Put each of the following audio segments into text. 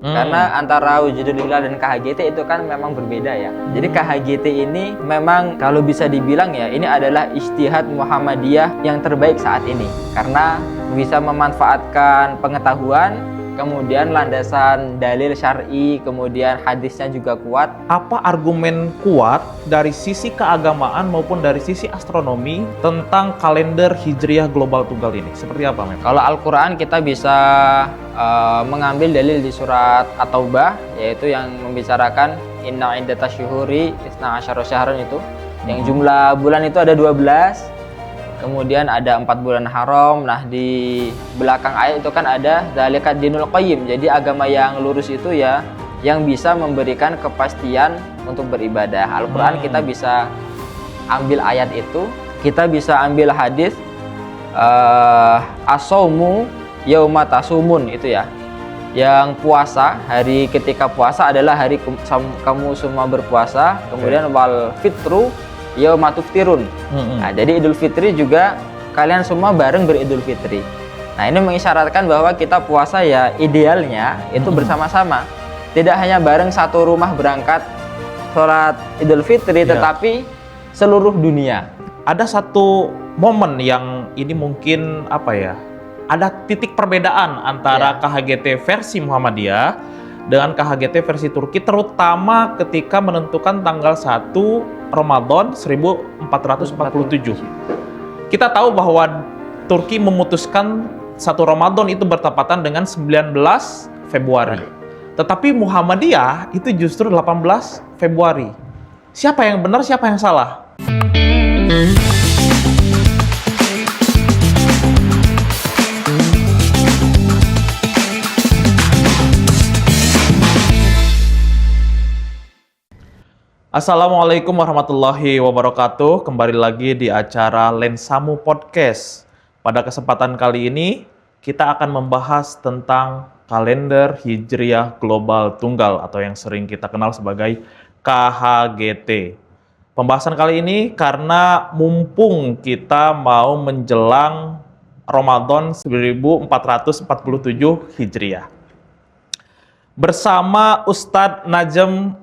Karena antara wujudul hilal dan KHGT itu kan memang berbeda ya. Jadi KHGT ini memang kalau bisa dibilang ya, ini adalah ijtihad Muhammadiyah yang terbaik saat ini. Karena bisa memanfaatkan pengetahuan, kemudian landasan dalil syar'i, kemudian hadisnya juga kuat. Apa argumen kuat dari sisi keagamaan maupun dari sisi astronomi tentang kalender Hijriah Global Tunggal ini? Seperti apa, Mem? Kalau Al-Quran kita bisa mengambil dalil di surat At-Taubah, yaitu yang membicarakan inna iddatash syuhuri isna asyara syahrun itu, yang jumlah bulan itu ada 12, kemudian ada 4 bulan haram. Nah, di belakang ayat itu kan ada dzalika dinul qayyim. Jadi agama yang lurus itu ya yang bisa memberikan kepastian untuk beribadah. Al-Quran kita bisa ambil ayat itu, kita bisa ambil hadis as-saumu yauma tasumun itu ya. Yang puasa, hari ketika puasa adalah hari kamu semua berpuasa, kemudian wal fitru yauma tuftirun. Nah, jadi Idul Fitri juga kalian semua bareng beridul fitri. Nah, ini mengisyaratkan bahwa kita puasa ya idealnya itu bersama-sama. Tidak hanya bareng satu rumah berangkat sholat Idul Fitri, tetapi seluruh dunia. Ada satu momen yang ini mungkin apa ya? Ada titik perbedaan antara KHGT versi Muhammadiyah dengan KHGT versi Turki, terutama ketika menentukan tanggal 1 Ramadan 1447. Kita tahu bahwa Turki memutuskan 1 Ramadan itu bertepatan dengan 19 Februari. Tetapi Muhammadiyah itu justru 18 Februari. Siapa yang benar, siapa yang salah? Assalamualaikum warahmatullahi wabarakatuh. Kembali lagi di acara Lensamu Podcast. Pada kesempatan kali ini, kita akan membahas tentang kalender Hijriah Global Tunggal atau yang sering kita kenal sebagai KHGT. Pembahasan kali ini karena mumpung kita mau menjelang Ramadan 1447 Hijriah. Bersama Ustadz Najm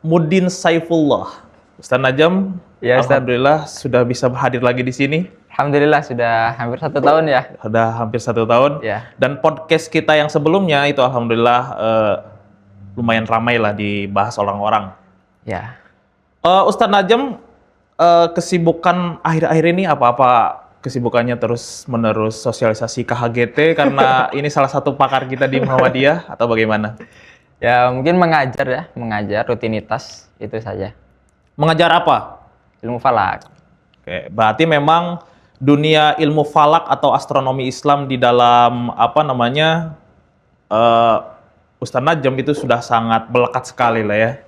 Mudin Saifullah. Ustaz Najm, ya, alhamdulillah sudah bisa hadir lagi di sini. Alhamdulillah sudah hampir 1 tahun ya. Sudah hampir 1 tahun. Ya. Dan podcast kita yang sebelumnya itu alhamdulillah lumayan ramai lah dibahas orang-orang. Ya. Ustaz Najm, kesibukan akhir-akhir ini apa-apa kesibukannya terus-menerus sosialisasi KHGT karena ini salah satu pakar kita di Muhammadiyah atau bagaimana? Ya mungkin mengajar rutinitas itu saja. Mengajar apa? Ilmu falak. Oke, berarti memang dunia ilmu falak atau astronomi Islam di dalam Ustaz Najm itu sudah sangat melekat sekali lah ya.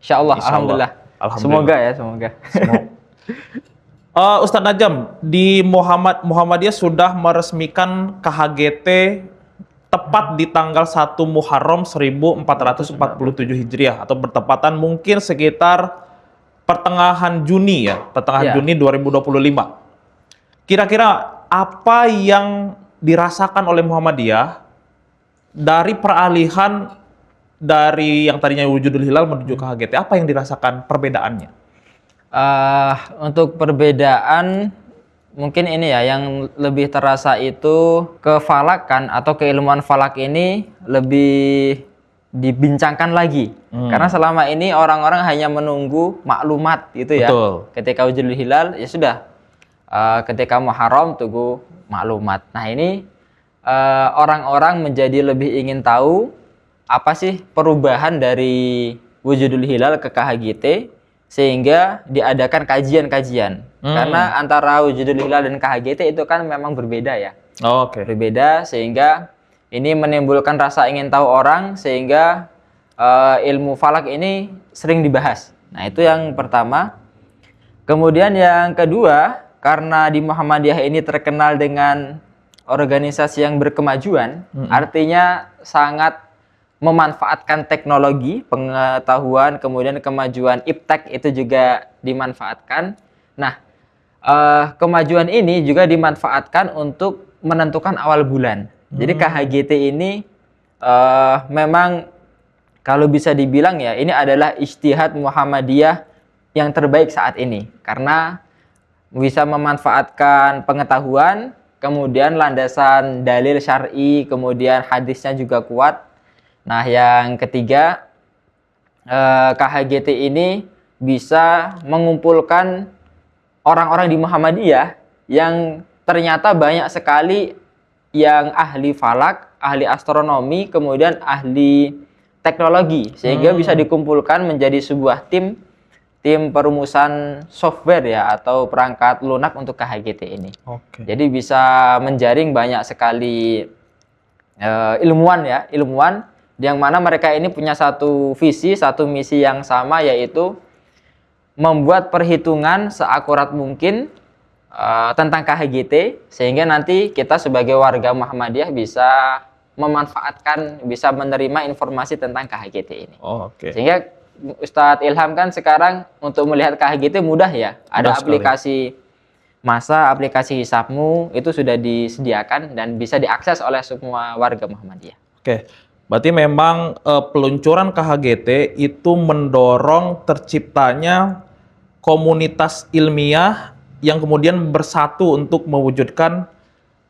Insya Allah. Alhamdulillah. Semoga ya, semoga. Ustaz Najm, di Muhammadiyah sudah meresmikan KHGT tepat di tanggal 1 Muharram 1447 Hijriah atau bertepatan mungkin sekitar pertengahan Juni 2025. Kira-kira apa yang dirasakan oleh Muhammadiyah dari peralihan dari yang tadinya wujudul hilal menuju KHGT? Apa yang dirasakan perbedaannya? Untuk perbedaan mungkin ini ya, yang lebih terasa itu kefalakan atau keilmuan falak ini lebih dibincangkan lagi. Karena selama ini orang-orang hanya menunggu maklumat gitu ya. Betul. Ketika wujudul hilal ya sudah, ketika Muharram tunggu maklumat. Nah ini orang-orang menjadi lebih ingin tahu apa sih perubahan dari wujudul hilal ke KHGT, sehingga diadakan kajian-kajian. Karena antara wujudul hilal dan KHGT itu kan memang berbeda ya. Berbeda, sehingga ini menimbulkan rasa ingin tahu orang, sehingga ilmu falak ini sering dibahas. Nah itu yang pertama. Kemudian yang kedua, karena di Muhammadiyah ini terkenal dengan organisasi yang berkemajuan, artinya sangat memanfaatkan teknologi, pengetahuan, kemudian kemajuan iptek itu juga dimanfaatkan. Nah, kemajuan ini juga dimanfaatkan untuk menentukan awal bulan. Jadi KHGT ini memang kalau bisa dibilang ya ini adalah ijtihad Muhammadiyah yang terbaik saat ini karena bisa memanfaatkan pengetahuan, kemudian landasan dalil syar'i, kemudian hadisnya juga kuat. Nah, yang ketiga, KHGT ini bisa mengumpulkan orang-orang di Muhammadiyah yang ternyata banyak sekali yang ahli falak, ahli astronomi, kemudian ahli teknologi, sehingga bisa dikumpulkan menjadi sebuah tim perumusan software ya atau perangkat lunak untuk KHGT ini. Oke. Jadi bisa menjaring banyak sekali ilmuwan yang mana mereka ini punya satu visi, satu misi yang sama, yaitu membuat perhitungan seakurat mungkin tentang KHGT sehingga nanti kita sebagai warga Muhammadiyah bisa memanfaatkan, bisa menerima informasi tentang KHGT ini. Oke. Sehingga Ustadz Ilham kan sekarang untuk melihat KHGT mudah ya. Ada Mudah aplikasi Masa, aplikasi Hisapmu itu sudah disediakan dan bisa diakses oleh semua warga Muhammadiyah. Oke. Berarti memang peluncuran KHGT itu mendorong terciptanya komunitas ilmiah yang kemudian bersatu untuk mewujudkan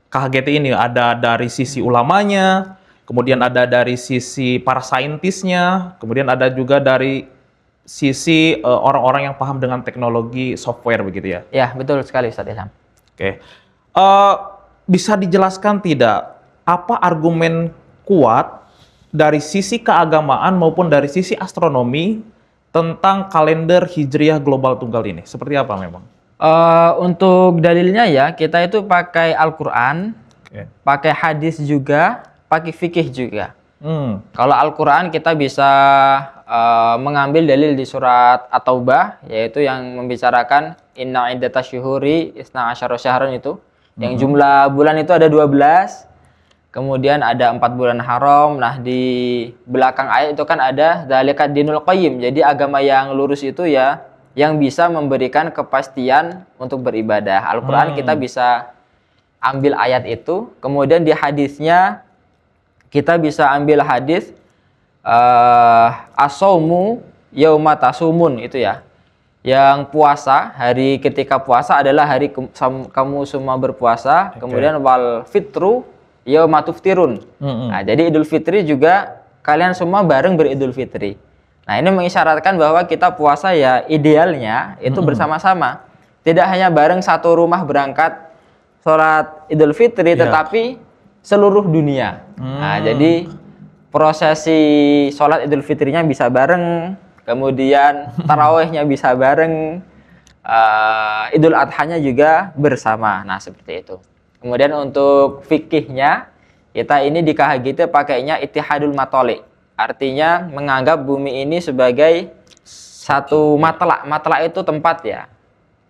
KHGT ini. Ada dari sisi ulamanya, kemudian ada dari sisi para saintisnya, kemudian ada juga dari sisi orang-orang yang paham dengan teknologi software begitu ya? Ya, betul sekali Ustadz Ilham. Oke. Bisa dijelaskan tidak apa argumen kuat dari sisi keagamaan maupun dari sisi astronomi tentang kalender Hijriah Global Tunggal ini? Seperti apa memang? Untuk dalilnya ya, kita itu pakai Al-Quran, pakai hadis juga, pakai fikih juga. Kalau Al-Quran kita bisa mengambil dalil di surat At-Taubah, yaitu yang membicarakan inna iddatasyuhuri isna asyara syahran itu, yang jumlah bulan itu ada 12, kemudian ada 4 bulan haram. Nah, di belakang ayat itu kan ada dzalika dinul qayyim, jadi agama yang lurus itu ya yang bisa memberikan kepastian untuk beribadah. Al-Quran kita bisa ambil ayat itu, kemudian di hadisnya kita bisa ambil hadis as-saumu yauma tasumun itu ya. Yang puasa, hari ketika puasa adalah hari kamu semua berpuasa, kemudian wal fitru yauma tuftirun. Nah, jadi Idul Fitri juga kalian semua bareng beridul fitri. Nah, ini mengisyaratkan bahwa kita puasa ya idealnya itu bersama-sama. Tidak hanya bareng satu rumah berangkat sholat Idul Fitri, tetapi seluruh dunia. Nah, jadi prosesi sholat Idul Fitrinya bisa bareng, kemudian tarawihnya bisa bareng, Idul Adhanya juga bersama. Nah, seperti itu. Kemudian untuk fikihnya, kita ini di KHGT pakainya Ittihadul Matoli. Artinya menganggap bumi ini sebagai satu matlak. Matlak itu tempat ya.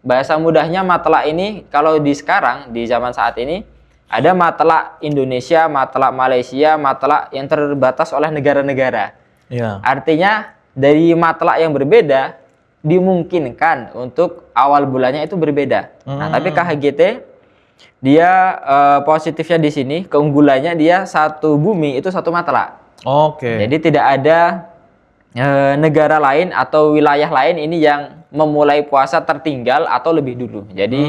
Bahasa mudahnya matlak ini kalau di sekarang, di zaman saat ini, ada matlak Indonesia, matlak Malaysia, matlak yang terbatas oleh negara-negara. Ya. Artinya dari matlak yang berbeda, dimungkinkan untuk awal bulannya itu berbeda. Nah, tapi KHGT, dia positifnya di sini, keunggulannya dia satu bumi itu satu matlak. Jadi tidak ada negara lain atau wilayah lain ini yang memulai puasa tertinggal atau lebih dulu. Jadi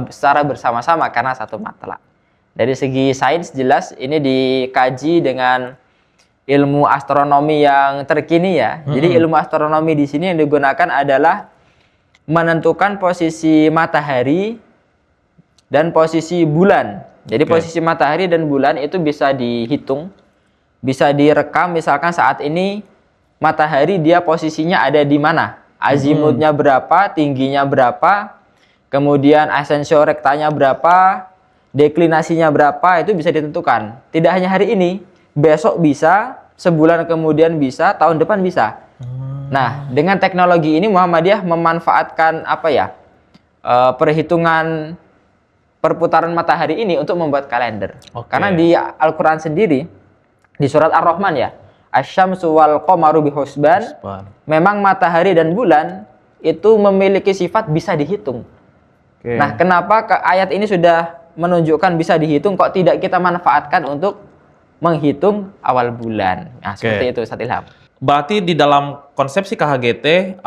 secara bersama-sama karena satu matlak. Dari segi sains jelas ini dikaji dengan ilmu astronomi yang terkini ya. Jadi ilmu astronomi di sini yang digunakan adalah menentukan posisi matahari dan posisi bulan. Jadi posisi matahari dan bulan itu bisa dihitung, bisa direkam. Misalkan saat ini matahari dia posisinya ada di mana, azimutnya berapa, tingginya berapa, kemudian ascensio rectanya berapa, deklinasinya berapa, itu bisa ditentukan. Tidak hanya hari ini, besok bisa, sebulan kemudian bisa, tahun depan bisa. Nah, dengan teknologi ini Muhammadiyah memanfaatkan perhitungan perputaran matahari ini untuk membuat kalender. Karena di Al-Quran sendiri, di surat Ar-Rahman ya, Asy-syamsu wal qamaru bihusban, memang matahari dan bulan itu memiliki sifat bisa dihitung. Nah, kenapa ayat ini sudah menunjukkan bisa dihitung, kok tidak kita manfaatkan untuk menghitung awal bulan. Nah, seperti itu Ustaz Ilham. Berarti di dalam konsepsi KHGT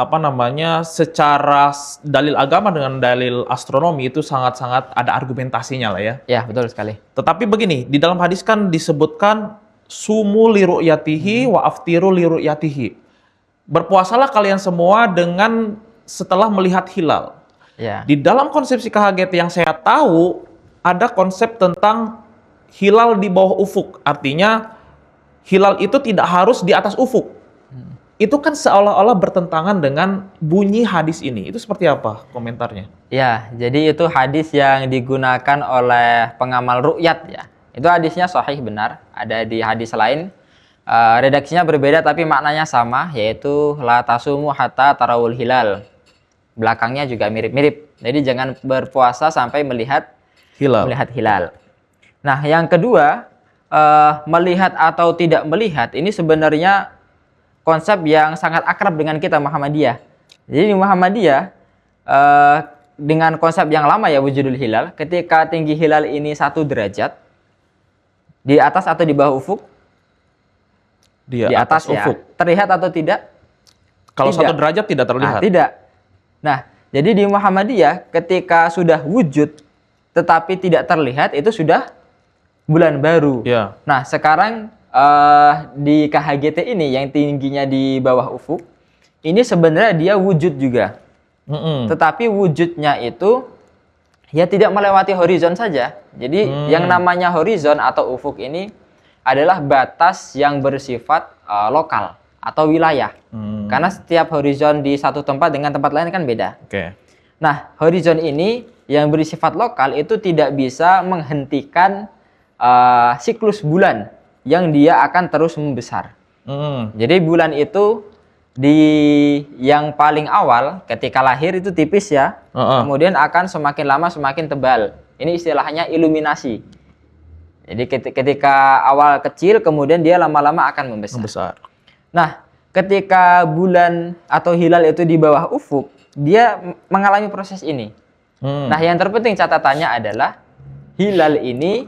secara dalil agama dengan dalil astronomi itu sangat-sangat ada argumentasinya lah ya. Ya, betul sekali. Tetapi begini, di dalam hadis kan disebutkan sumu li ru'yatihi wa aftiru li ru'yatihi. Berpuasalah kalian semua dengan setelah melihat hilal. Ya. Di dalam konsepsi KHGT yang saya tahu ada konsep tentang hilal di bawah ufuk. Artinya hilal itu tidak harus di atas ufuk. Itu kan seolah-olah bertentangan dengan bunyi hadis ini. Itu seperti apa komentarnya? Ya, jadi itu hadis yang digunakan oleh pengamal ru'yat ya. Itu hadisnya sahih benar. Ada di hadis lain. Redaksinya berbeda tapi maknanya sama, yaitu la tasumu hatta tarawul hilal. Belakangnya juga mirip-mirip. Jadi jangan berpuasa sampai melihat hilal. Nah, yang kedua, melihat atau tidak melihat ini sebenarnya konsep yang sangat akrab dengan kita Muhammadiyah. Jadi di Muhammadiyah dengan konsep yang lama ya wujudul hilal, ketika tinggi hilal ini 1 derajat di atas atau di bawah ufuk? Di atas ya. Ufuk. Terlihat atau tidak? Kalau tidak. 1 derajat tidak terlihat. Tidak. Nah, jadi di Muhammadiyah ketika sudah wujud tetapi tidak terlihat itu sudah bulan baru. Ya. Nah, sekarang di KHGT ini yang tingginya di bawah ufuk, ini sebenarnya dia wujud juga. Tetapi wujudnya itu ya tidak melewati horizon saja. Jadi yang namanya horizon atau ufuk ini adalah batas yang bersifat lokal atau wilayah. Karena setiap horizon di satu tempat dengan tempat lain kan beda. Nah, horizon ini yang bersifat lokal itu tidak bisa menghentikan siklus bulan yang dia akan terus membesar. Jadi bulan itu yang paling awal ketika lahir itu tipis ya, kemudian akan semakin lama semakin tebal. Ini istilahnya iluminasi. Jadi ketika awal kecil kemudian dia lama-lama akan membesar. Nah, ketika bulan atau hilal itu di bawah ufuk, dia mengalami proses ini. Nah, yang terpenting catatannya adalah hilal ini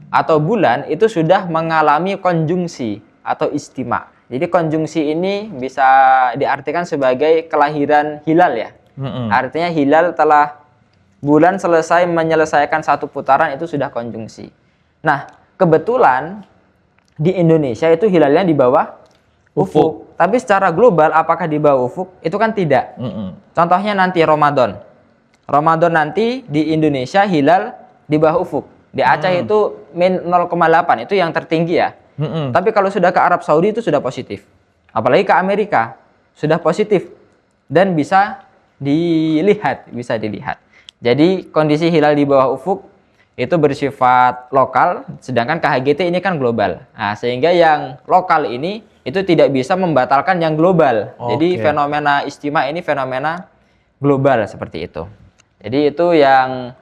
atau bulan itu sudah mengalami konjungsi atau istima. Jadi konjungsi ini bisa diartikan sebagai kelahiran hilal ya. Artinya hilal telah bulan selesai menyelesaikan 1 putaran itu sudah konjungsi. Nah, kebetulan di Indonesia itu hilalnya di bawah ufuk. Tapi secara global apakah di bawah ufuk? Itu kan tidak. Contohnya nanti Ramadan. Ramadan nanti di Indonesia hilal di bawah ufuk. Di Aceh itu min 0,8 itu yang tertinggi ya. Tapi kalau sudah ke Arab Saudi itu sudah positif. Apalagi ke Amerika sudah positif dan bisa dilihat. Jadi kondisi hilal di bawah ufuk itu bersifat lokal, sedangkan KHGT ini kan global. Nah, sehingga yang lokal ini itu tidak bisa membatalkan yang global. Jadi fenomena istima ini fenomena global seperti itu. Jadi itu yang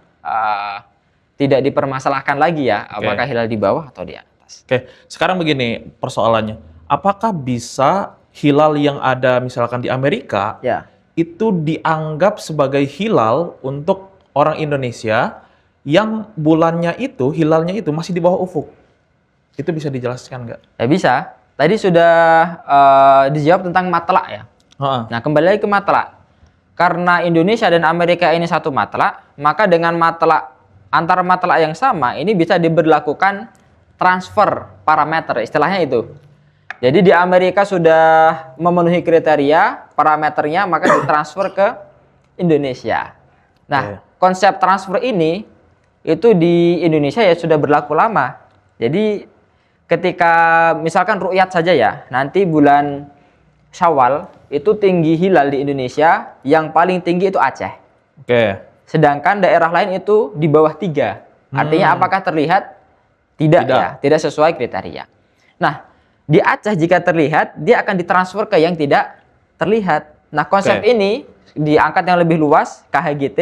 tidak dipermasalahkan lagi ya, apakah hilal di bawah atau di atas. Sekarang begini persoalannya, apakah bisa hilal yang ada misalkan di Amerika itu dianggap sebagai hilal untuk orang Indonesia yang bulannya itu, hilalnya itu masih di bawah ufuk? Itu bisa dijelaskan nggak? Ya bisa. Tadi sudah dijawab tentang matlak ya. Nah, kembali lagi ke matlak. Karena Indonesia dan Amerika ini satu matlak, maka dengan matlak antara matlak yang sama ini bisa diberlakukan transfer parameter, istilahnya itu. Jadi di Amerika sudah memenuhi kriteria parameternya, maka ditransfer ke Indonesia. Nah, konsep transfer ini itu di Indonesia ya sudah berlaku lama. Jadi ketika misalkan ru'yat saja ya, nanti bulan Syawal itu tinggi hilal di Indonesia yang paling tinggi itu Aceh. Sedangkan daerah lain itu di bawah 3. Artinya apakah terlihat? Tidak ya, tidak sesuai kriteria. Nah, di Aceh jika terlihat, dia akan ditransfer ke yang tidak terlihat. Nah, konsep ini diangkat yang lebih luas, KHGT,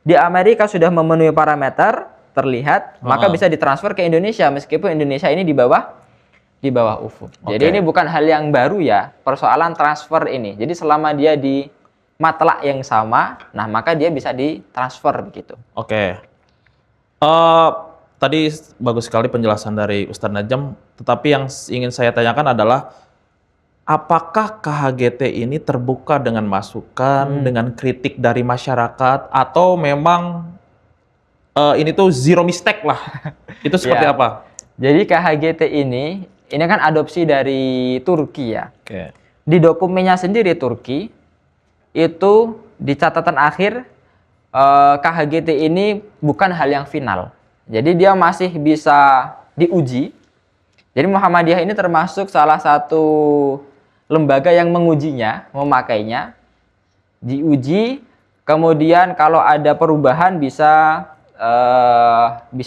di Amerika sudah memenuhi parameter terlihat, maka bisa ditransfer ke Indonesia meskipun Indonesia ini di bawah ufuk. Jadi ini bukan hal yang baru ya, persoalan transfer ini. Jadi selama dia di matlak yang sama, nah maka dia bisa ditransfer begitu. tadi bagus sekali penjelasan dari Ustadz Najam, tetapi yang ingin saya tanyakan adalah apakah KHGT ini terbuka dengan masukan, dengan kritik dari masyarakat, atau memang ini tuh zero mistake lah? Itu seperti Ya. apa? Jadi KHGT ini kan adopsi dari Turki ya. Oke. Di dokumennya sendiri Turki itu di catatan akhir KHGT ini bukan hal yang final. Jadi dia masih bisa diuji. Jadi Muhammadiyah ini termasuk salah satu lembaga yang mengujinya, memakainya, diuji, kemudian kalau ada perubahan bisa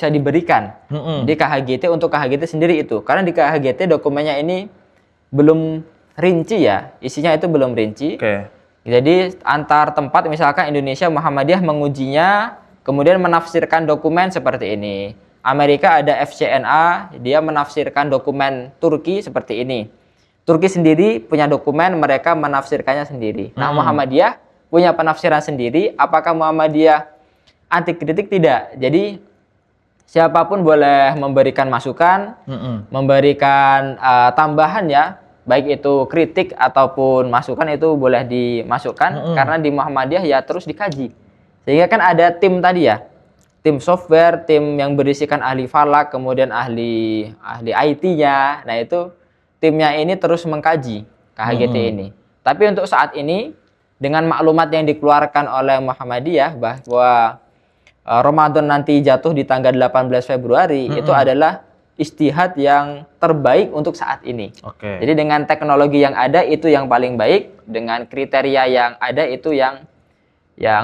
diberikan di KHGT untuk KHGT sendiri itu. Karena di KHGT dokumennya ini belum rinci ya, isinya itu belum rinci. Oke. Jadi antar tempat misalkan Indonesia Muhammadiyah mengujinya, kemudian menafsirkan dokumen seperti ini. Amerika ada FCNA, dia menafsirkan dokumen Turki seperti ini. Turki sendiri punya dokumen, mereka menafsirkannya sendiri. Nah, Muhammadiyah punya penafsiran sendiri. Apakah Muhammadiyah anti kritik? Tidak. Jadi siapapun boleh memberikan masukan, memberikan tambahan ya, baik itu kritik ataupun masukan itu boleh dimasukkan karena di Muhammadiyah ya terus dikaji. Sehingga kan ada tim tadi ya, tim software, tim yang berisikan ahli falak, kemudian ahli IT-nya. Nah itu timnya ini terus mengkaji KHGT ini. Tapi untuk saat ini dengan maklumat yang dikeluarkan oleh Muhammadiyah bahwa Ramadan nanti jatuh di tanggal 18 Februari itu adalah istihad yang terbaik untuk saat ini. Oke. Jadi dengan teknologi yang ada itu yang paling baik, dengan kriteria yang ada itu yang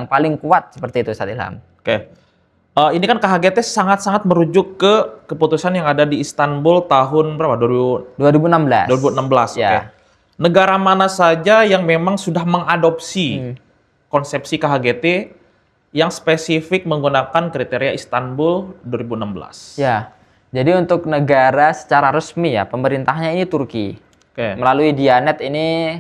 paling kuat seperti itu Ustaz Ilham. Oke. Ini kan KHGT sangat-sangat merujuk ke keputusan yang ada di Istanbul tahun berapa? 2016. 2016. Ya. Oke. Negara mana saja yang memang sudah mengadopsi konsepsi KHGT yang spesifik menggunakan kriteria Istanbul 2016? Ya. Jadi untuk negara secara resmi ya, pemerintahnya ini Turki. Oke. Melalui Diyanet ini,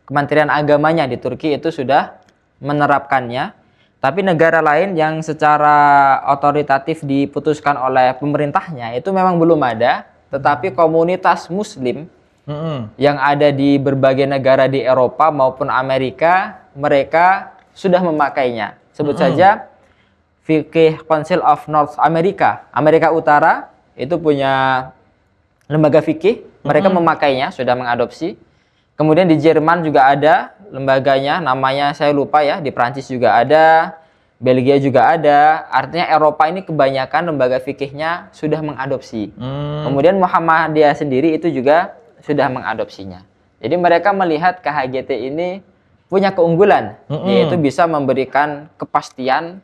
Kementerian Agamanya di Turki itu sudah menerapkannya. Tapi negara lain yang secara otoritatif diputuskan oleh pemerintahnya itu memang belum ada. Tetapi komunitas Muslim yang ada di berbagai negara di Eropa maupun Amerika, mereka sudah memakainya. Sebut saja Fiqh Council of North America, Amerika Utara, itu punya lembaga fikih, mereka memakainya, sudah mengadopsi. Kemudian di Jerman juga ada lembaganya, namanya saya lupa ya, di Prancis juga ada, Belgia juga ada. Artinya Eropa ini kebanyakan lembaga fikihnya sudah mengadopsi. Kemudian Muhammadiyah sendiri itu juga sudah mengadopsinya. Jadi mereka melihat KHGT ini punya keunggulan, yaitu bisa memberikan kepastian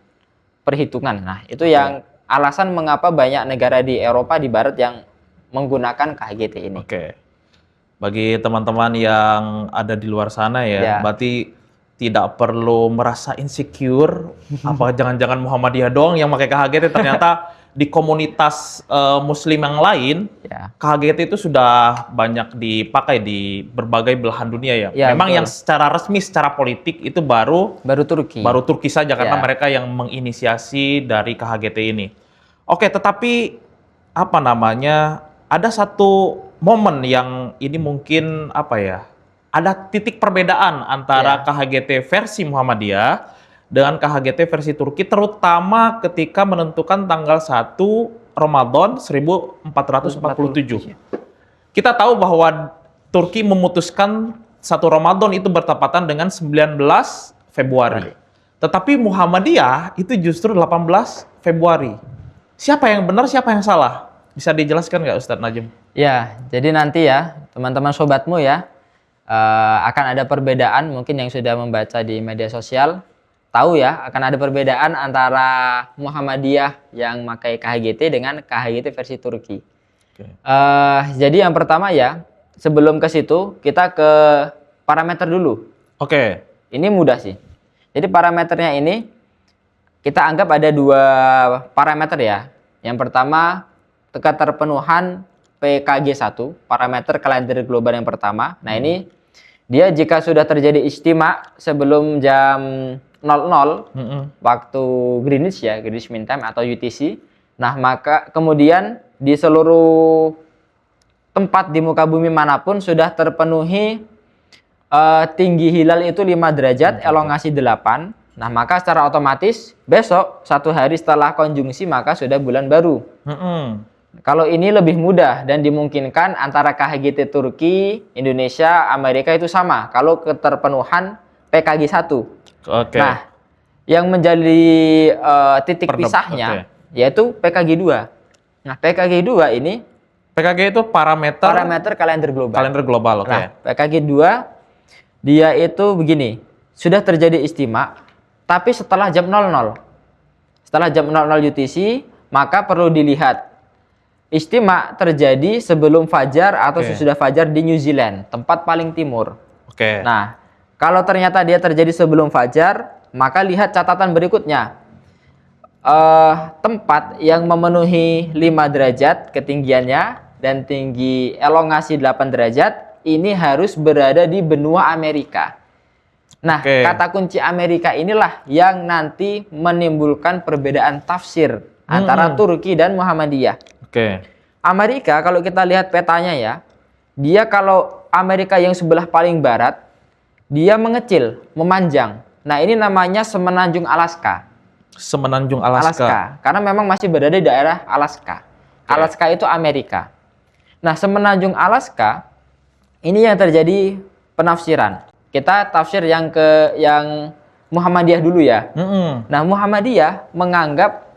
perhitungan. Nah, itu yang alasan mengapa banyak negara di Eropa, di Barat yang menggunakan KHGT ini. Oke. Bagi teman-teman yang ada di luar sana ya, berarti tidak perlu merasa insecure. Apa jangan-jangan Muhammadiyah doang yang pakai KHGT? Ternyata di komunitas Muslim yang lain, KHGT itu sudah banyak dipakai di berbagai belahan dunia ya. Memang yang secara resmi, secara politik itu baru Turki. Baru Turki saja karena mereka yang menginisiasi dari KHGT ini. Oke, tetapi apa namanya? Ada satu momen yang ini mungkin apa ya? Ada titik perbedaan antara KHGT versi Muhammadiyah dengan KHGT versi Turki, terutama ketika menentukan tanggal 1 Ramadan 1447. Kita tahu bahwa Turki memutuskan 1 Ramadan itu bertepatan dengan 19 Februari. Tetapi Muhammadiyah itu justru 18 Februari. Siapa yang benar, siapa yang salah? Bisa dijelaskan nggak Ustadz Najim? Ya, jadi nanti ya teman-teman sobatmu ya, akan ada perbedaan, mungkin yang sudah membaca di media sosial tahu ya, akan ada perbedaan antara Muhammadiyah yang pakai KHGT dengan KHGT versi Turki. Jadi yang pertama ya, sebelum ke situ kita ke parameter dulu. Oke. Ini mudah sih. Jadi parameternya ini kita anggap ada 2 parameter ya. Yang pertama keterpenuhan PKG1, parameter kalender global yang pertama. Nah ini dia jika sudah terjadi ijtima sebelum jam 00 waktu Greenwich ya, Greenwich Mean Time atau UTC, Nah, maka kemudian di seluruh tempat di muka bumi manapun sudah terpenuhi tinggi hilal itu 5 derajat, elongasi 8. Nah, maka secara otomatis besok 1 hari setelah konjungsi maka sudah bulan baru. Kalau ini lebih mudah dan dimungkinkan antara KHGT Turki, Indonesia, Amerika itu sama kalau keterpenuhan PKG 1. Nah, yang menjadi titik pisahnya yaitu PKG 2. Nah, PKG 2 ini PKG itu parameter kalender global. Kalender global, oke. Nah, PKG 2 dia itu begini, sudah terjadi istima, tapi setelah jam 00. Setelah jam 00 UTC, maka perlu dilihat istima terjadi sebelum fajar atau sesudah fajar di New Zealand, tempat paling timur. Nah, kalau ternyata dia terjadi sebelum fajar, maka lihat catatan berikutnya. Tempat yang memenuhi 5 derajat ketinggiannya dan tinggi elongasi 8 derajat ini harus berada di benua Amerika. Nah, kata kunci Amerika inilah yang nanti menimbulkan perbedaan tafsir antara Turki dan Muhammadiyah. Amerika kalau kita lihat petanya ya, dia kalau Amerika yang sebelah paling barat, dia mengecil, memanjang. Nah, ini namanya Semenanjung Alaska. Semenanjung Alaska. Karena memang masih berada di daerah Alaska. Alaska itu Amerika. Nah, Semenanjung Alaska ini yang terjadi penafsiran. Kita tafsir yang Muhammadiyah dulu ya. Nah, Muhammadiyah menganggap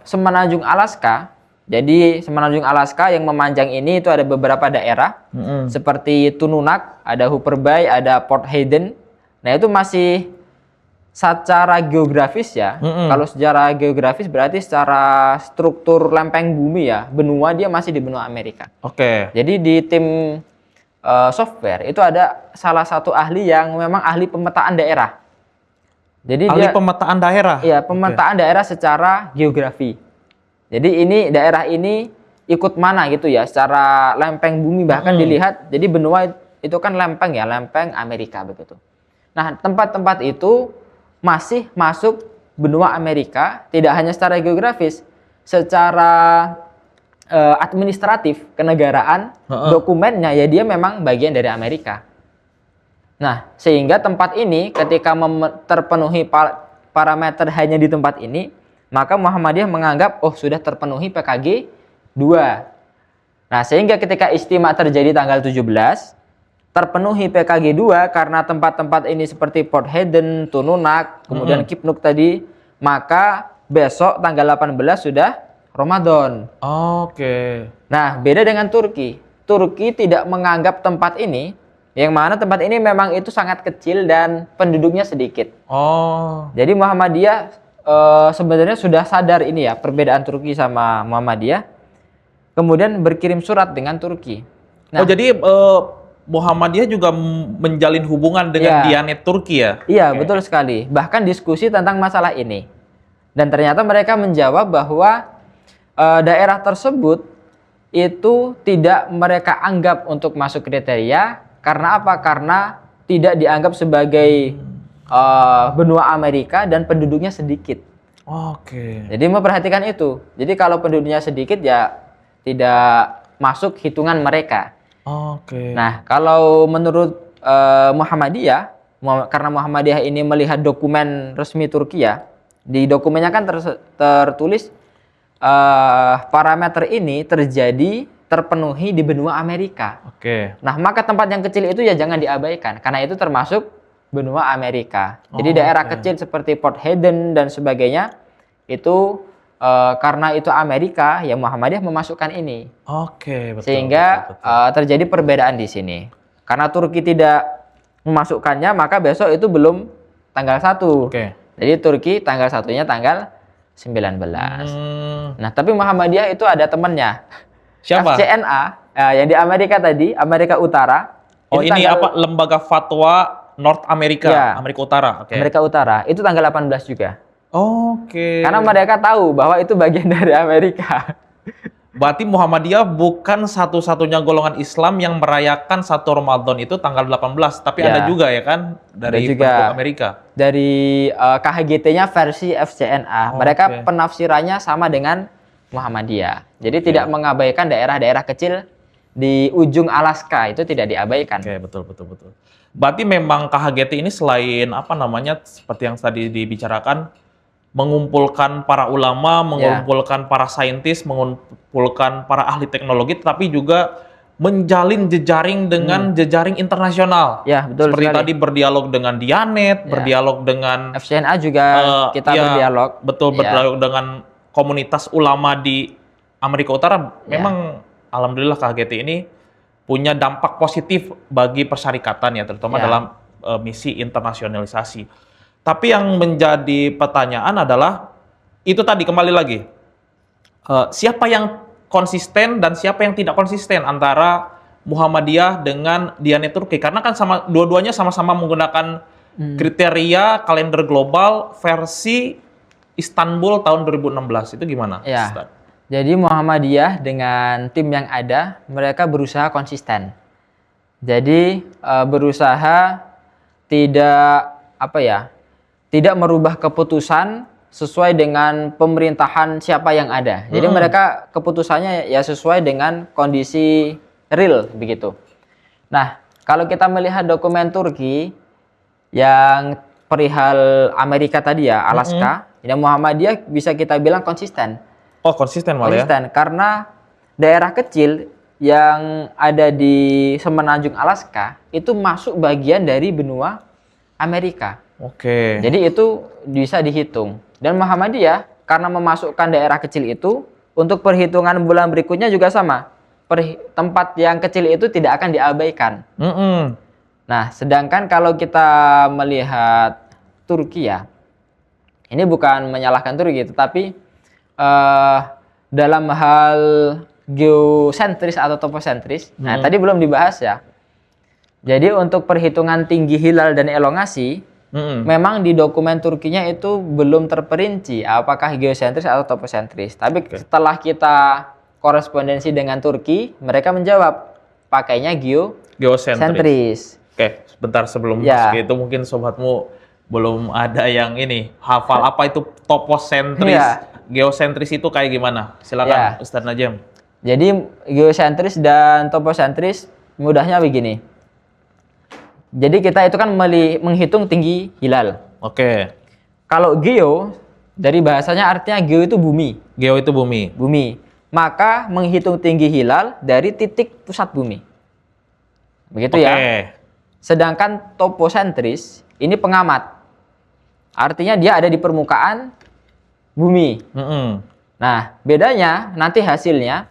Semenanjung Alaska. Jadi Semenanjung Alaska yang memanjang ini itu ada beberapa daerah seperti Tununak, ada Hooper Bay, ada Port Hayden. Nah, itu masih secara geografis ya. Kalau secara geografis berarti secara struktur lempeng bumi ya, benua dia masih di benua Amerika. Jadi di tim software itu ada salah satu ahli yang memang ahli pemetaan daerah. Jadi ahli pemetaan daerah. Iya, pemetaan daerah secara geografi. Jadi ini daerah ini ikut mana gitu ya, secara lempeng bumi bahkan dilihat. Jadi benua itu kan lempeng ya, lempeng Amerika begitu. Nah, tempat-tempat itu masih masuk benua Amerika, tidak hanya secara geografis, secara administratif, kenegaraan, dokumennya ya dia memang bagian dari Amerika. Nah, sehingga tempat ini ketika terpenuhi parameter hanya di tempat ini, maka Muhammadiyah menganggap sudah terpenuhi PKG 2. Nah, sehingga ketika istimewa terjadi tanggal 17, terpenuhi PKG 2 karena tempat-tempat ini seperti Port Hayden, Tununak, kemudian Kipnuk tadi, maka besok tanggal 18 sudah Ramadan. Nah, beda dengan Turki. Turki tidak menganggap tempat ini, yang mana tempat ini memang itu sangat kecil dan penduduknya sedikit. Jadi Muhammadiyah sebenarnya sudah sadar ini ya, perbedaan Turki sama Muhammadiyah. Kemudian berkirim surat dengan Turki. Nah, jadi Muhammadiyah juga menjalin hubungan dengan Diyanet Turki ya? Iya, betul sekali. Bahkan diskusi tentang masalah ini. Dan ternyata mereka menjawab bahwa daerah tersebut itu tidak mereka anggap untuk masuk kriteria. Karena apa? Karena tidak dianggap sebagai benua Amerika dan penduduknya sedikit. Jadi memperhatikan itu. Jadi kalau penduduknya sedikit ya tidak masuk hitungan mereka. Nah, kalau menurut Muhammadiyah, karena Muhammadiyah ini melihat dokumen resmi Turki ya, di dokumennya kan tertulis parameter ini terpenuhi di benua Amerika. Nah, maka tempat yang kecil itu ya jangan diabaikan, karena itu termasuk benua Amerika. Jadi daerah kecil seperti Port Hayden dan sebagainya itu karena itu Amerika, ya Muhammadiyah memasukkan ini. Betul. Sehingga terjadi perbedaan di sini. Karena Turki tidak memasukkannya, maka besok itu belum tanggal 1. Jadi Turki tanggal 1-nya tanggal 19. Nah, tapi Muhammadiyah itu ada temannya. Siapa? FCNA, yang di Amerika tadi, Amerika Utara. Ini apa? Lembaga Fatwa North Amerika, Amerika Utara. Amerika Utara, itu tanggal 18 juga. Karena mereka tahu bahwa itu bagian dari Amerika. Berarti Muhammadiyah bukan satu-satunya golongan Islam yang merayakan 1 Ramadan itu tanggal 18, tapi ada Ya, juga ya kan ada dari juga penduduk Amerika. dari KHGT-nya versi FCNA. Oh, Mereka oke. penafsirannya sama dengan Muhammadiyah. Jadi Oke. tidak mengabaikan daerah-daerah kecil di ujung Alaska, itu tidak diabaikan. Oke, betul betul betul. Berarti memang KHGT ini selain apa namanya seperti yang tadi dibicarakan mengumpulkan para ulama, mengumpulkan para saintis, mengumpulkan para ahli teknologi, tapi juga menjalin jejaring dengan jejaring internasional. Ya, betul Seperti sekali. tadi berdialog dengan Dianet, Ya. berdialog dengan FCNA juga kita ya, berdialog. betul Ya. berdialog dengan komunitas ulama di Amerika Utara. Memang alhamdulillah KHGT ini punya dampak positif bagi persyarikatan ya, terutama Ya. dalam misi internasionalisasi. Tapi yang menjadi pertanyaan adalah itu tadi kembali lagi siapa yang konsisten dan siapa yang tidak konsisten antara Muhammadiyah dengan Diyanet Turki, karena kan sama dua-duanya sama-sama menggunakan kriteria kalender global versi Istanbul tahun 2016. Itu gimana, Ya. Ustaz? Jadi Muhammadiyah dengan tim yang ada, mereka berusaha konsisten. Jadi berusaha tidak tidak merubah keputusan sesuai dengan pemerintahan siapa yang ada. Jadi mereka keputusannya ya sesuai dengan kondisi real begitu. Nah, kalau kita melihat dokumen Turki yang perihal Amerika tadi ya, Alaska, ya Muhammadiyah bisa kita bilang konsisten. Oh, konsisten malah ya? Konsisten karena daerah kecil yang ada di semenanjung Alaska itu masuk bagian dari benua Amerika. Oke. Jadi itu bisa dihitung. Dan Muhammadiyah karena memasukkan daerah kecil itu untuk perhitungan bulan berikutnya juga sama. Tempat yang kecil itu tidak akan diabaikan. Nah, sedangkan kalau kita melihat Turki ya, ini bukan menyalahkan Turki, tetapi dalam hal geosentris atau toposentris, nah tadi belum dibahas ya. Jadi untuk perhitungan tinggi hilal dan elongasi, memang di dokumen Turkinya itu belum terperinci apakah geosentris atau toposentris. Tapi setelah kita korespondensi dengan Turki, mereka menjawab pakainya geosentris. Oke, sebentar sebelum Ya. masuk itu mungkin sobatmu belum ada yang ini hafal apa itu toposentris, Ya. geosentris itu kayak gimana? Silakan Ustaz Najam. Jadi geosentris dan toposentris mudahnya begini. Jadi kita itu kan menghitung tinggi hilal. Oke. Kalau geo dari bahasanya artinya geo itu bumi. Geo itu bumi. Bumi. Maka menghitung tinggi hilal dari titik pusat bumi. Begitu ya. Sedangkan toposentris ini pengamat. Artinya dia ada di permukaan bumi. Nah, bedanya nanti hasilnya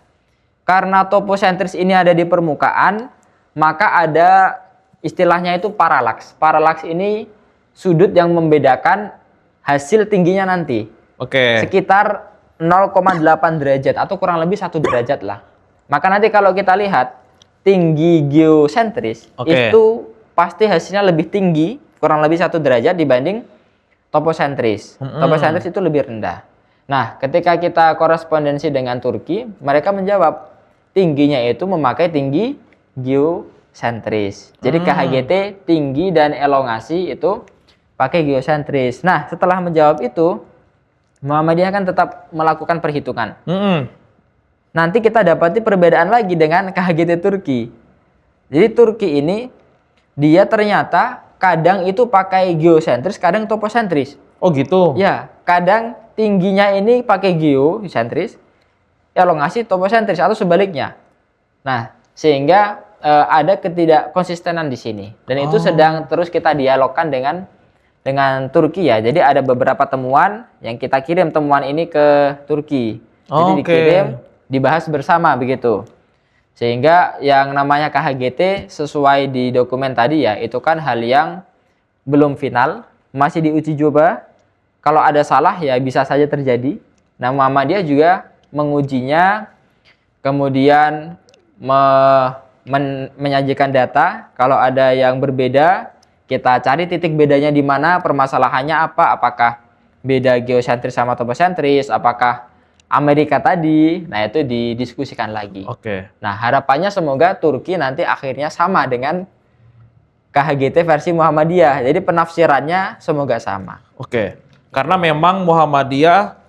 karena toposentris ini ada di permukaan, maka ada istilahnya itu paralaks. Paralaks ini sudut yang membedakan hasil tingginya nanti. Sekitar 0,8 derajat atau kurang lebih 1 derajat lah. Maka nanti kalau kita lihat tinggi geosentris itu pasti hasilnya lebih tinggi, kurang lebih 1 derajat dibanding toposentris. Toposentris itu lebih rendah. Nah, ketika kita korespondensi dengan Turki, mereka menjawab tingginya itu memakai tinggi geosentris. Jadi KHGT tinggi dan elongasi itu pakai geosentris. Nah, setelah menjawab itu, Muhammadiyah kan tetap melakukan perhitungan. Nanti kita dapati perbedaan lagi dengan KHGT Turki. Jadi Turki ini dia ternyata kadang itu pakai geosentris, kadang toposentris. Oh gitu? Ya, kadang tingginya ini pakai geosentris, elongasi toposentris atau sebaliknya. Nah, sehingga ada ketidakkonsistenan di sini. Dan itu sedang terus kita dialogkan dengan Turki ya. Jadi ada beberapa temuan yang kita kirim temuan ini ke Turki. Jadi dikirim, dibahas bersama begitu. Sehingga yang namanya KHGT sesuai di dokumen tadi ya, itu kan hal yang belum final, masih diuji coba. Kalau ada salah ya bisa saja terjadi. Nah, Muhammadiyah juga mengujinya, kemudian menyajikan data. Kalau ada yang berbeda, kita cari titik bedanya di mana, permasalahannya apa, apakah beda geosentris sama toposentris, apakah Amerika tadi. Nah, itu didiskusikan lagi. Oke. Nah, harapannya semoga Turki nanti akhirnya sama dengan KHGT versi Muhammadiyah. Jadi penafsirannya semoga sama. Oke. Karena memang Muhammadiyah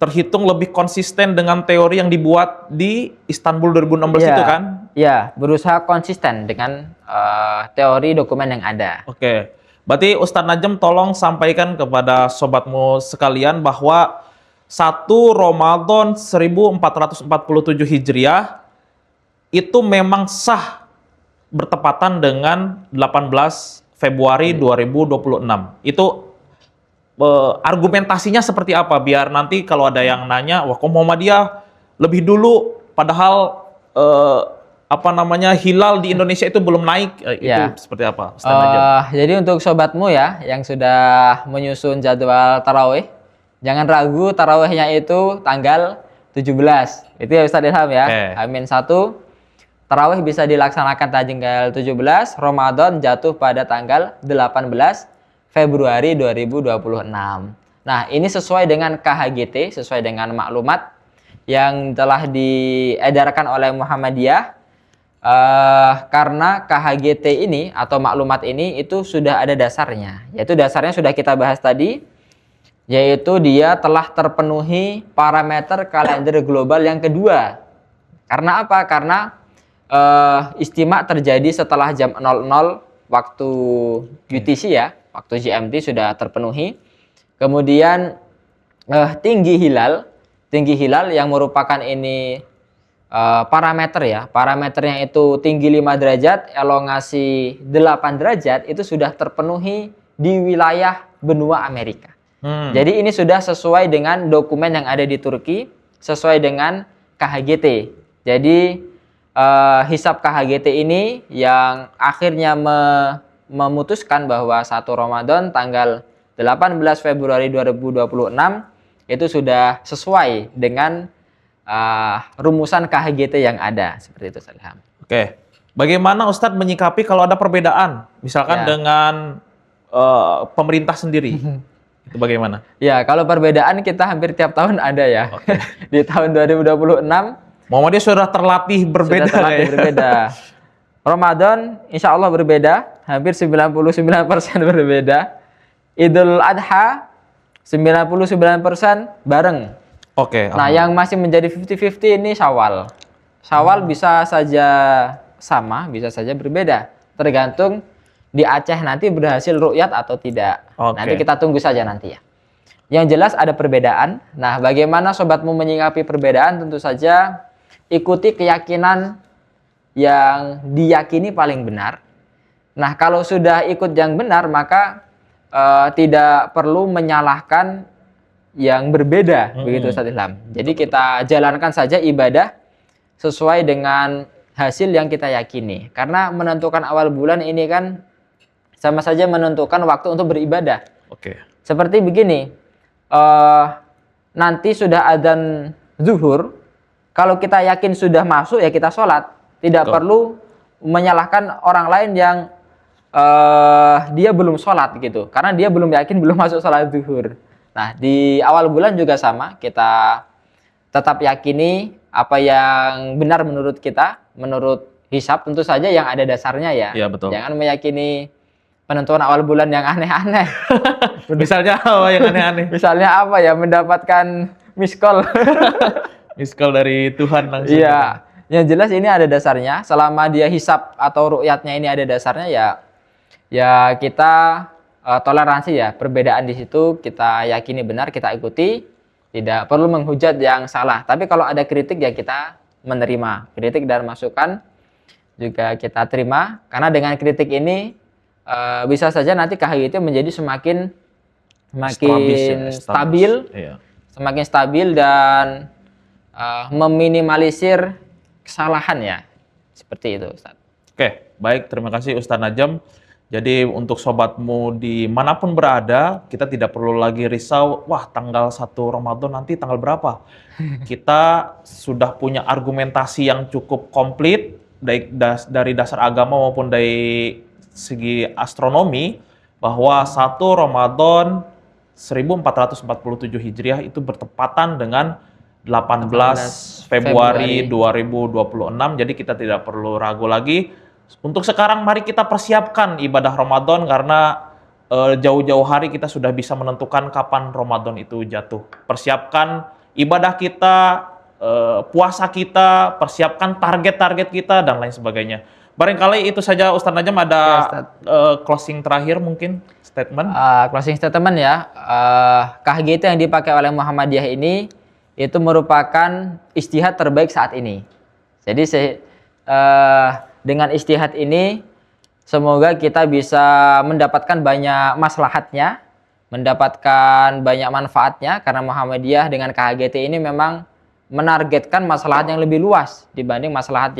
terhitung lebih konsisten dengan teori yang dibuat di Istanbul 2016 itu kan? Iya, berusaha konsisten dengan teori dokumen yang ada. Oke. Berarti Ustadz Najam tolong sampaikan kepada sobatmu sekalian bahwa 1 Ramadan 1447 Hijriah itu memang sah bertepatan dengan 18 Februari 2026. Itu argumentasinya seperti apa? Biar nanti kalau ada yang nanya, wah kok Muhammadiyah lebih dulu padahal hilal di Indonesia itu belum naik. Itu seperti apa, Ustaz Najam? Jadi untuk sobatmu ya yang sudah menyusun jadwal tarawih, jangan ragu tarawihnya itu tanggal 17. Itu ya Ustaz Ilham ya. Amin 1. Tarawih bisa dilaksanakan tanggal 17, Ramadan jatuh pada tanggal 18 Februari 2026. Nah, ini sesuai dengan KHGT, sesuai dengan maklumat yang telah diedarkan oleh Muhammadiyah. Karena KHGT ini atau maklumat ini itu sudah ada dasarnya. Yaitu dasarnya sudah kita bahas tadi, yaitu dia telah terpenuhi parameter kalender global yang kedua. Karena apa? Karena istimak terjadi setelah jam 00 waktu UTC ya, waktu GMT sudah terpenuhi. Kemudian tinggi hilal yang merupakan ini parameter ya, parameternya itu tinggi 5 derajat, elongasi 8 derajat itu sudah terpenuhi di wilayah benua Amerika. Jadi ini sudah sesuai dengan dokumen yang ada di Turki, sesuai dengan KHGT. Jadi hisab KHGT ini yang akhirnya memutuskan bahwa 1 Ramadan tanggal 18 Februari 2026 itu sudah sesuai dengan rumusan KHGT yang ada, seperti itu Ustaz Ilham. Oke. Bagaimana Ustadz menyikapi kalau ada perbedaan misalkan dengan pemerintah sendiri? Itu bagaimana? Ya, kalau perbedaan kita hampir tiap tahun ada ya. Di tahun 2026 Muhammadiyah sudah terlatih berbeda. Berbeda. Ramadan insya Allah berbeda, hampir 99% berbeda. Idul Adha 99% bareng. Oke. Nah, yang masih menjadi 50-50 ini Syawal. Syawal bisa saja sama, bisa saja berbeda. Tergantung di Aceh nanti berhasil ru'yat atau tidak. Nanti kita tunggu saja nanti ya. Yang jelas ada perbedaan. Nah, bagaimana sobatmu menyikapi perbedaan? Tentu saja ikuti keyakinan yang diyakini paling benar. Nah, kalau sudah ikut yang benar, maka tidak perlu menyalahkan yang berbeda, begitu Ustaz Ilham. Jadi kita jalankan saja ibadah sesuai dengan hasil yang kita yakini. Karena menentukan awal bulan ini kan sama saja menentukan waktu untuk beribadah. Seperti begini, nanti sudah adzan zuhur, kalau kita yakin sudah masuk ya kita sholat. Tidak perlu menyalahkan orang lain yang dia belum sholat gitu. Karena dia belum yakin belum masuk sholat zuhur. Nah, di awal bulan juga sama. Kita tetap yakini apa yang benar menurut kita, menurut hisab tentu saja yang ada dasarnya ya. Iya, betul. Jangan meyakini penentuan awal bulan yang aneh-aneh. Misalnya apa yang aneh-aneh? Misalnya apa ya, mendapatkan miss call. Miss call dari Tuhan langsung. Iya, yang jelas ini ada dasarnya. Selama dia hisab atau ru'yatnya ini ada dasarnya ya kita toleransi ya. Perbedaan di situ kita yakini benar, kita ikuti. Tidak perlu menghujat yang salah. Tapi kalau ada kritik ya kita menerima. Kritik dan masukan juga kita terima. Karena dengan kritik ini bisa saja nanti KHGT menjadi semakin stabil, semakin stabil dan meminimalisir kesalahan ya, seperti itu Ustaz. Oke, baik, terima kasih Ustaz Najam. Jadi untuk sobatmu dimanapun berada, kita tidak perlu lagi risau, wah tanggal 1 Ramadan nanti tanggal berapa? Kita sudah punya argumentasi yang cukup komplit, dari dasar agama maupun dari segi astronomi, bahwa 1 Ramadan 1447 Hijriah itu bertepatan dengan 18 Februari 2026. Jadi kita tidak perlu ragu lagi. Untuk sekarang mari kita persiapkan ibadah Ramadan karena jauh-jauh hari kita sudah bisa menentukan kapan Ramadan itu jatuh. Persiapkan ibadah kita, puasa kita, persiapkan target-target kita dan lain sebagainya. Barangkali itu saja Ustadz Najam, ada closing terakhir mungkin statement. Closing statement ya, KHGT yang dipakai oleh Muhammadiyah ini itu merupakan ijtihad terbaik saat ini. Jadi dengan ijtihad ini semoga kita bisa mendapatkan banyak maslahatnya, mendapatkan banyak manfaatnya, karena Muhammadiyah dengan KHGT ini memang menargetkan maslahat yang lebih luas dibanding maslahat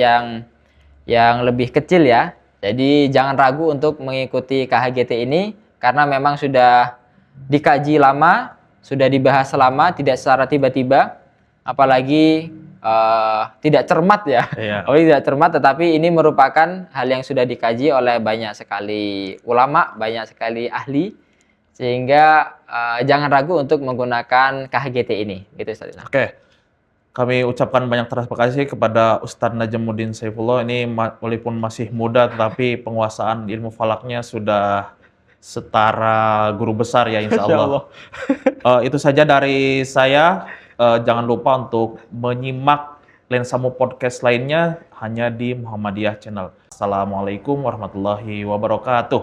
yang lebih kecil ya. Jadi jangan ragu untuk mengikuti KHGT ini karena memang sudah dikaji lama, sudah dibahas lama, tidak secara tiba-tiba, apalagi tidak cermat ya. Tidak cermat, tetapi ini merupakan hal yang sudah dikaji oleh banyak sekali ulama, banyak sekali ahli, sehingga jangan ragu untuk menggunakan KHGT ini. Gitu Ustaz. Oke. Kami ucapkan banyak terima kasih kepada Ustadz Najamuddin Saifullah. Ini walaupun masih muda, tetapi penguasaan ilmu falaknya sudah setara guru besar ya, insya Allah. Itu saja dari saya. Jangan lupa untuk menyimak Lensamu Podcast lainnya hanya di Muhammadiyah Channel. Assalamualaikum warahmatullahi wabarakatuh.